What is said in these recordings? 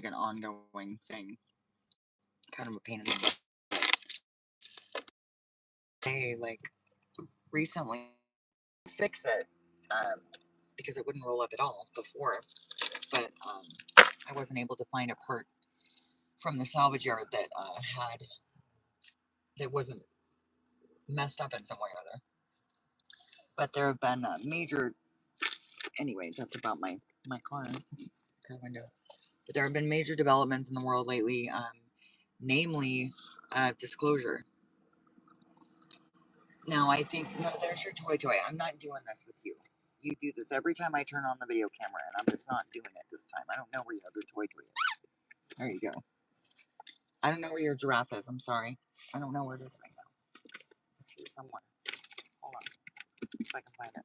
an ongoing thing. Kind of a pain in the butt. They like recently fix it because it wouldn't roll up at all before, but I wasn't able to find a part from the salvage yard that that wasn't messed up in some way or other. But there have been major. Anyways, that's about my car window. But there have been major developments in the world lately, namely disclosure. Now, I think, no, there's your toy. I'm not doing this with you. You do this every time I turn on the video camera, and I'm just not doing it this time. I don't know where your other toy is. There you go. I don't know where your giraffe is. I'm sorry. I don't know where it is right now. It's here somewhere. Hold on. See if I can find it.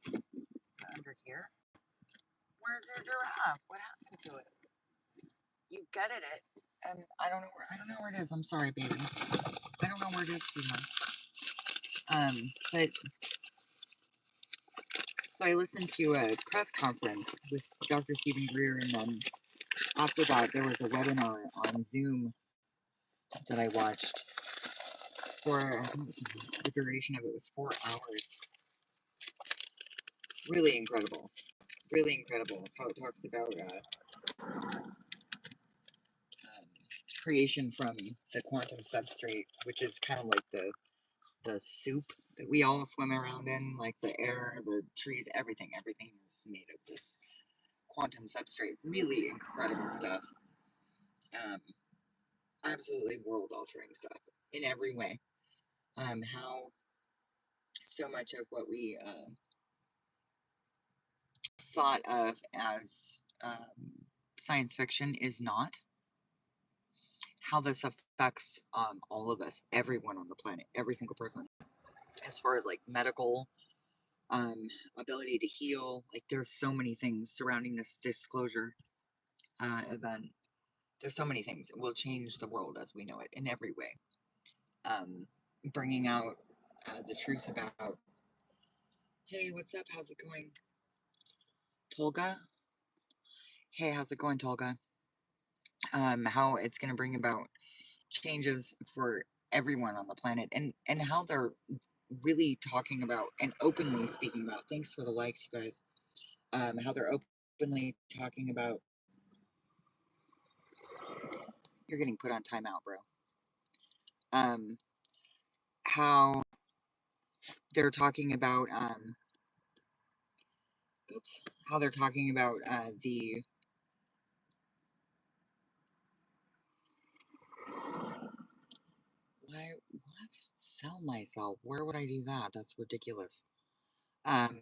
Is it under here? Where's your giraffe? What happened to it? You gutted it, and I don't know where it is. I'm sorry, baby. I don't know where it is, sweetheart. But so I listened to a press conference with Dr. Stephen Greer, and then after that, there was a webinar on Zoom that I watched for, I think the duration of it was 4 hours. Really incredible. Really incredible how it talks about creation from the quantum substrate, which is kind of like the soup that we all swim around in, like the air, the trees, everything is made of this quantum substrate. Really incredible stuff. Absolutely world-altering stuff in every way. How so much of what we thought of as science fiction is not. How this affects all of us, everyone on the planet, every single person, as far as like medical ability to heal. Like there's so many things surrounding this disclosure event. There's so many things. It will change the world as we know it in every way. Bringing out the truth about, hey, what's up? How's it going? Tolga? Hey, how's it going, Tolga? How it's going to bring about changes for everyone on the planet, and how they're really talking about and openly speaking about, thanks for the likes, you guys, how they're openly talking about, you're getting put on timeout, bro. How they're talking about, how they're talking about the what? Sell myself? Where would I do that? That's ridiculous. But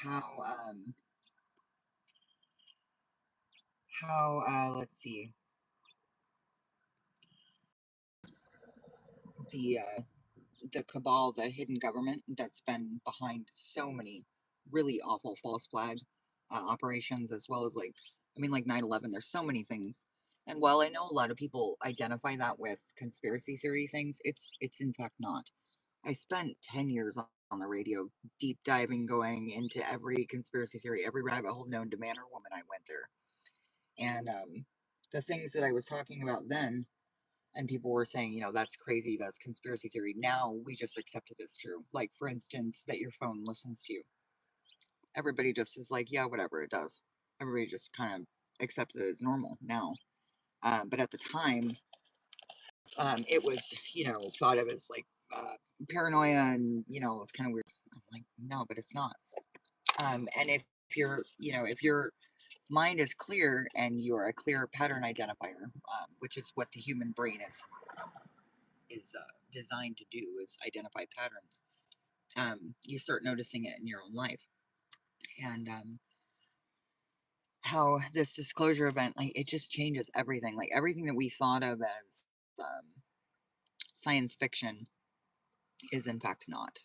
how let's see, the cabal, the hidden government that's been behind so many really awful false flag operations, as well as like, I mean, like 9/11. There's so many things, and while I know a lot of people identify that with conspiracy theory things, it's in fact not. I spent 10 years on the radio, deep diving, going into every conspiracy theory, every rabbit hole known to man or woman. I went there, and the things that I was talking about then, and people were saying, that's crazy, that's conspiracy theory. Now we just accept it as true. Like, for instance, that your phone listens to you. Everybody just is like, yeah, whatever, it does. Everybody just kind of accepts it as normal now. But at the time, it was, thought of as like paranoia, and, it's kind of weird. I'm like, no, but it's not. And if your mind is clear and you're a clear pattern identifier, which is what the human brain is designed to do, is identify patterns. You start noticing it in your own life, and how this disclosure event, like, it just changes everything. Like everything that we thought of as science fiction is in fact not.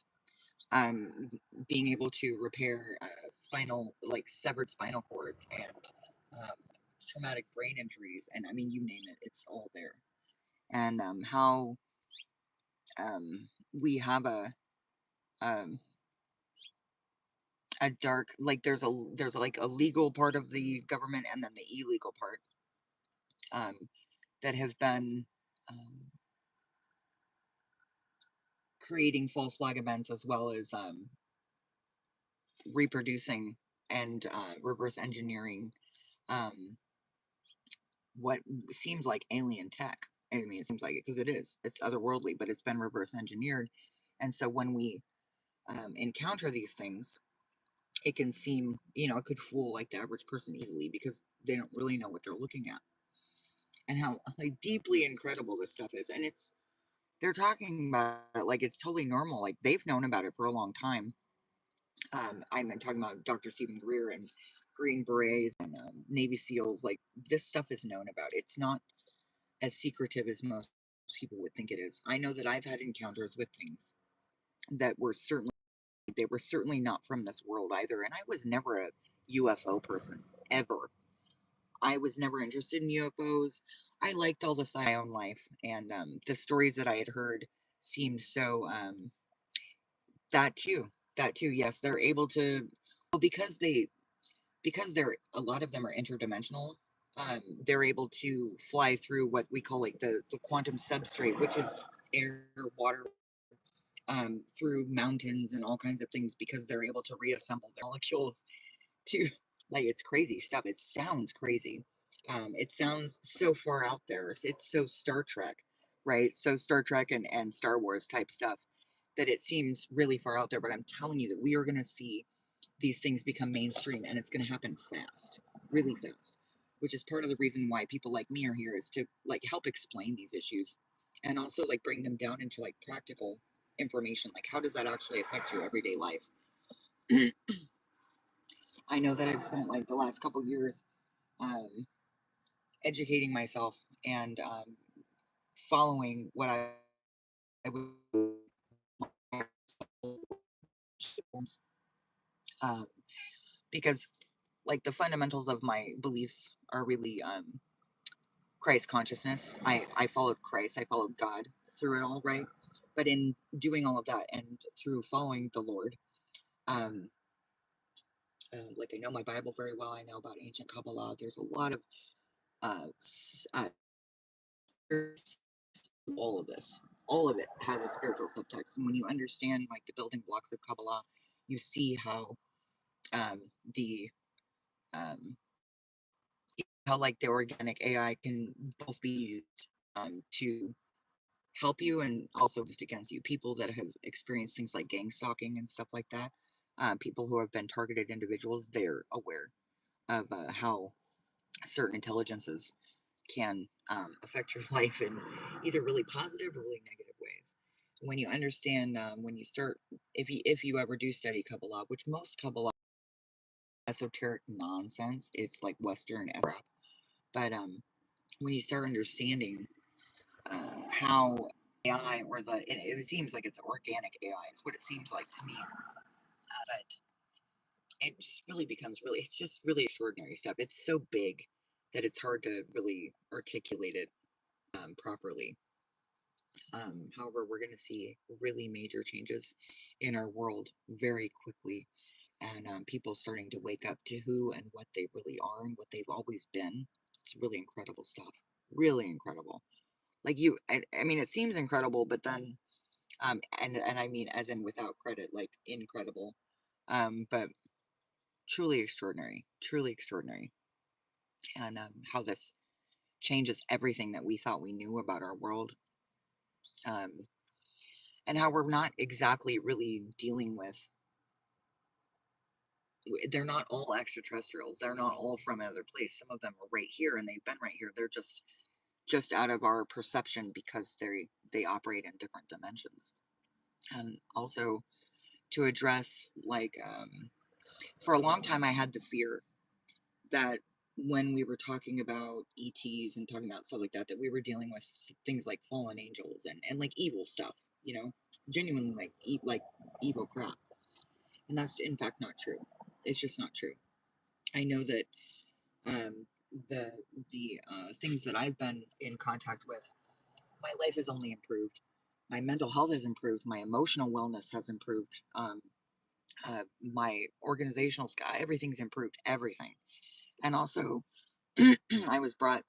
Being able to repair severed spinal cords, and traumatic brain injuries, and I mean, you name it, it's all there. And how we have a a dark, like there's like a legal part of the government and then the illegal part, um, that have been um, creating false flag events as well as reproducing and reverse engineering um, what seems like alien tech. I mean, it seems like it because it is. It's otherworldly, but it's been reverse engineered. And so when we encounter these things, it can seem, it could fool like the average person easily because they don't really know what they're looking at and how like deeply incredible this stuff is. And they're talking about it like it's totally normal. Like they've known about it for a long time. I'm talking about Dr. Stephen Greer and Green Berets and Navy SEALs. Like this stuff is known about. It's not as secretive as most people would think it is. I know that I've had encounters with things that were certainly not from this world either. And I was never a UFO person ever. I was never interested in UFOs. I liked all the sci my own life, and the stories that I had heard seemed so that too. That too. Yes, they're able to. Well, because they're a lot of them are interdimensional. They're able to fly through what we call like the quantum substrate, which is air, water, through mountains and all kinds of things because they're able to reassemble their molecules to like it's crazy stuff. It sounds crazy. It sounds so far out there. It's so Star Trek, right? So Star Trek and Star Wars type stuff that it seems really far out there. But I'm telling you that we are going to see these things become mainstream and it's going to happen fast, really fast, which is part of the reason why people like me are here is to like help explain these issues and also like bring them down into like practical information. Like, how does that actually affect your everyday life? I know that I've spent like the last couple years um, educating myself and following what I would um, because like the fundamentals of my beliefs are really Christ consciousness. I followed Christ, I followed God through it all, right? But in doing all of that and through following the Lord, um, like I know my Bible very well. I know about ancient Kabbalah. There's a lot of uh, all of this. All of it has a spiritual subtext. And when you understand like the building blocks of Kabbalah, you see um, the um, how like the organic AI can both be used to help you and also just against you. People that have experienced things like gang stalking and stuff like that, people who have been targeted individuals, they're aware of how certain intelligences can affect your life in either really positive or really negative ways. When you understand, when you start, if you ever do study Kabbalah, which most Kabbalah esoteric nonsense, it's like Western crap. But when you start understanding how AI or it seems like it's organic AI is what it seems like to me. But it just really becomes really, it's just really extraordinary stuff. It's so big that it's hard to really articulate it properly. However, we're going to see really major changes in our world very quickly, and people starting to wake up to who and what they really are and what they've always been. It's really incredible stuff. Really incredible. Like I mean, it seems incredible, but then, and I mean, as in without credit, like incredible, but truly extraordinary, truly extraordinary, and how this changes everything that we thought we knew about our world. Um, and how we're not exactly really dealing with they're not all extraterrestrials, they're not all from another place. Some of them are right here and they've been right here. They're just out of our perception because they operate in different dimensions. And also to address like for a long time I had the fear that when we were talking about ETs and talking about stuff like that, that we were dealing with things like fallen angels and like evil stuff, genuinely like like evil crap. And that's in fact not true. It's just not true. I know that um, the the things that I've been in contact with, my life has only improved. My mental health has improved. My emotional wellness has improved My organizational sky, everything's improved, everything. And also, I was brought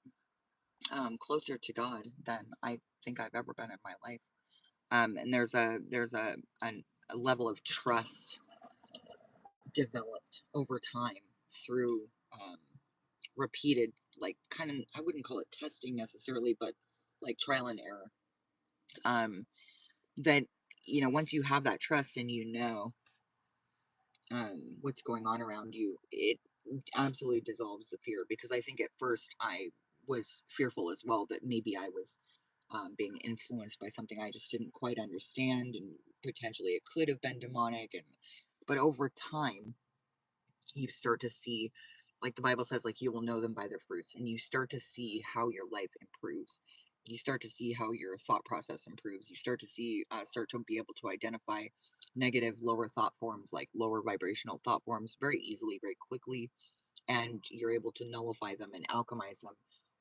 closer to God than I think I've ever been in my life. And there's a level of trust developed over time through repeated, like, kind of, I wouldn't call it testing necessarily, but like trial and error. Um, that, once you have that trust and what's going on around you, it absolutely dissolves the fear. Because I think at first I was fearful as well that maybe I was being influenced by something I just didn't quite understand, and potentially it could have been demonic. But over time, you start to see, like the Bible says, like, you will know them by their fruits, and you start to see how your life improves. You start to see how your thought process improves. You start to be able to identify negative, lower thought forms, like lower vibrational thought forms, very easily, very quickly, and you're able to nullify them and alchemize them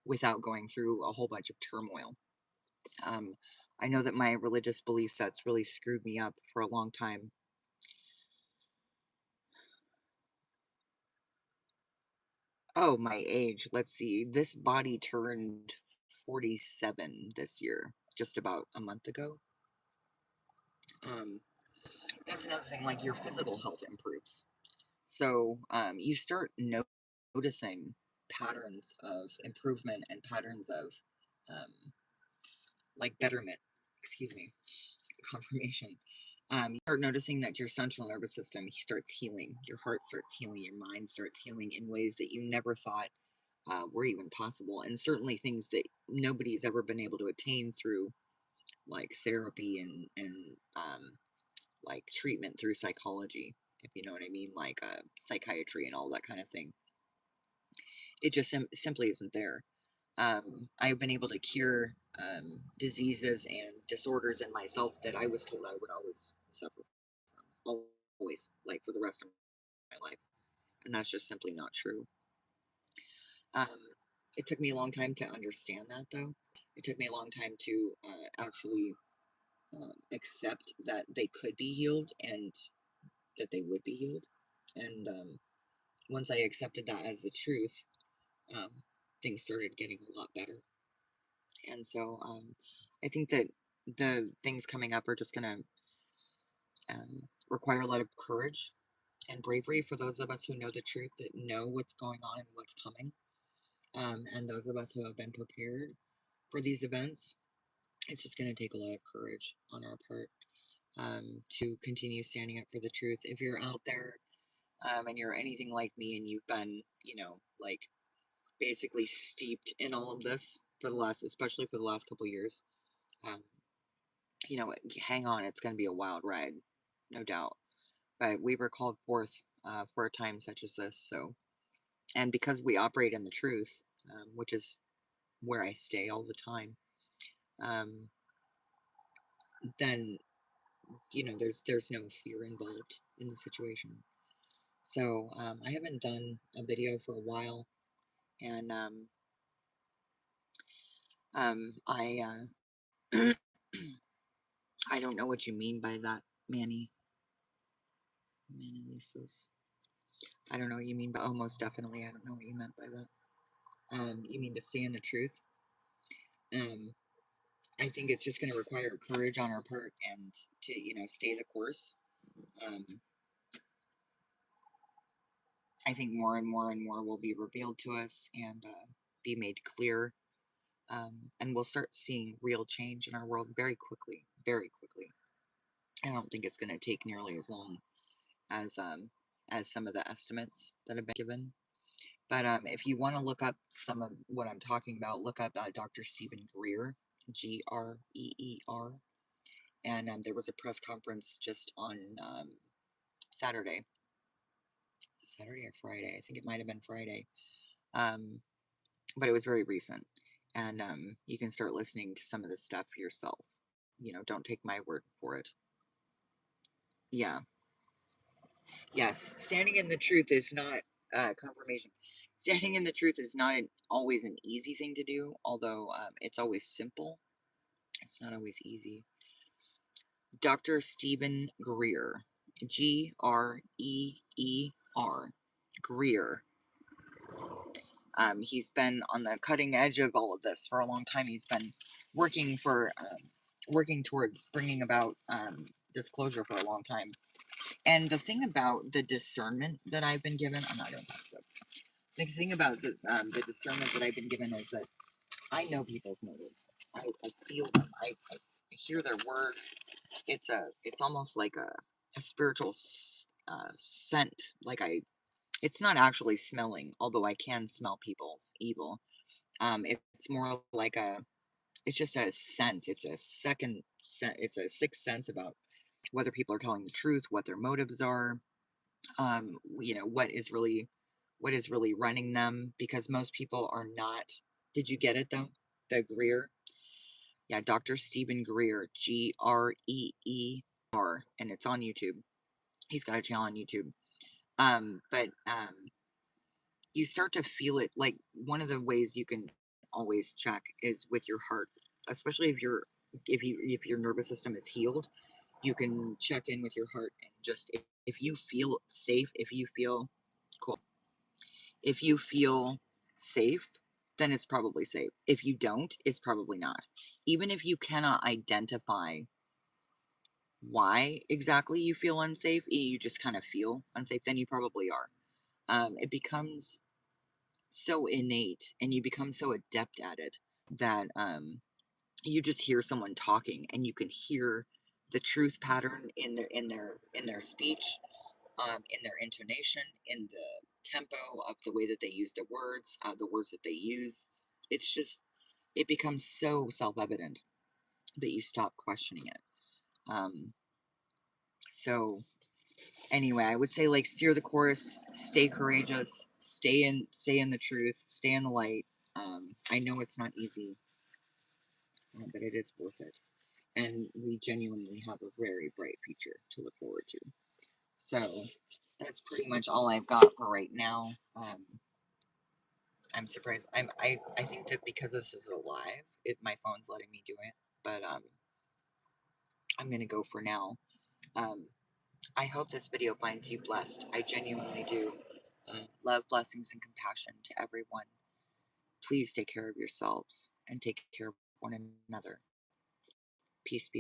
without going through a whole bunch of turmoil. Um, I know that my religious belief sets really screwed me up for a long time. Oh, my age. Let's see. This body turned 47 this year, just about a month ago. Um, that's another thing, like your physical health improves. So you start noticing patterns of improvement and patterns of like betterment, excuse me, confirmation. You start noticing that your central nervous system starts healing, your heart starts healing, your mind starts healing in ways that you never thought were even possible, and certainly things that nobody's ever been able to attain through like therapy and like treatment through psychology, if you know what I mean, like psychiatry and all that kind of thing. It just simply isn't there. I've been able to cure diseases and disorders in myself that I was told I would always suffer from, always, like for the rest of my life, and that's just simply not true. Um, it took me a long time to understand that, though. It took me a long time to actually accept that they could be healed and that they would be healed. And once I accepted that as the truth, um, things started getting a lot better. And so I think that the things coming up are just going to require a lot of courage and bravery for those of us who know the truth, that know what's going on and what's coming. And those of us who have been prepared for these events, it's just going to take a lot of courage on our part to continue standing up for the truth. If you're out there and you're anything like me and you've been, like basically steeped in all of this for the last, especially for the last couple of years, um, hang on, it's going to be a wild ride, no doubt. But we were called forth for a time such as this. So, and because we operate in the truth, which is where I stay all the time, um, then there's no fear involved in the situation. So I haven't done a video for a while, and I I don't know what you mean by that, Manny. Manilisos. I don't know what you mean, but oh, most definitely, I don't know what you meant by that. You mean to stay in the truth? Um, I think it's just going to require courage on our part and to, stay the course. Um, I think more and more and more will be revealed to us and be made clear. And we'll start seeing real change in our world very quickly, very quickly. I don't think it's going to take nearly as long as some of the estimates that have been given. But if you want to look up some of what I'm talking about, look up Dr. Stephen Greer, Greer. And there was a press conference just on Saturday. Saturday or Friday? I think it might have been Friday. Um, but it was very recent. And you can start listening to some of this stuff yourself. Don't take my word for it. Yeah. Yes. Standing in the truth is not confirmation. Standing in the truth is not always an easy thing to do, although it's always simple. It's not always easy. Dr. Stephen Greer. Greer. Greer. He's been on the cutting edge of all of this for a long time. He's been working for, working towards bringing about disclosure for a long time. And the thing about the discernment that I've been given, I'm not going to pass up. The thing about the discernment that I've been given is that I know people's motives. I feel them. I hear their words. It's almost like a spiritual scent. Like it's not actually smelling, although I can smell people's evil. It's more like it's just a sense. It's a second sense. It's a sixth sense about whether people are telling the truth, what their motives are, what is really running them, because most people are not. Did you get it though? The Greer? Yeah, Dr. Stephen Greer, Greer, and it's on YouTube. He's got a channel on YouTube. But you start to feel it. Like, one of the ways you can always check is with your heart, especially if your nervous system is healed. You can check in with your heart, and just if you feel safe, if you feel cool, if you feel safe, then it's probably safe. If you don't, it's probably not. Even if you cannot identify why exactly you feel unsafe, you just kind of feel unsafe, then you probably are. It becomes so innate, and you become so adept at it that you just hear someone talking, and you can hear the truth pattern in their speech, in their intonation, in the tempo of the way that they use the words that they use. It's just, it becomes so self-evident that you stop questioning it. Um, so anyway, I would say, like, steer the course, stay courageous, stay in the truth, stay in the light. I know it's not easy, but it is worth it. And we genuinely have a very bright future to look forward to. So that's pretty much all I've got for right now. I'm surprised. I think that because this is a live, my phone's letting me do it. But I'm gonna go for now. Um, I hope this video finds you blessed. I genuinely do. Love, blessings, and compassion to everyone. Please take care of yourselves and take care of one another. Peace be.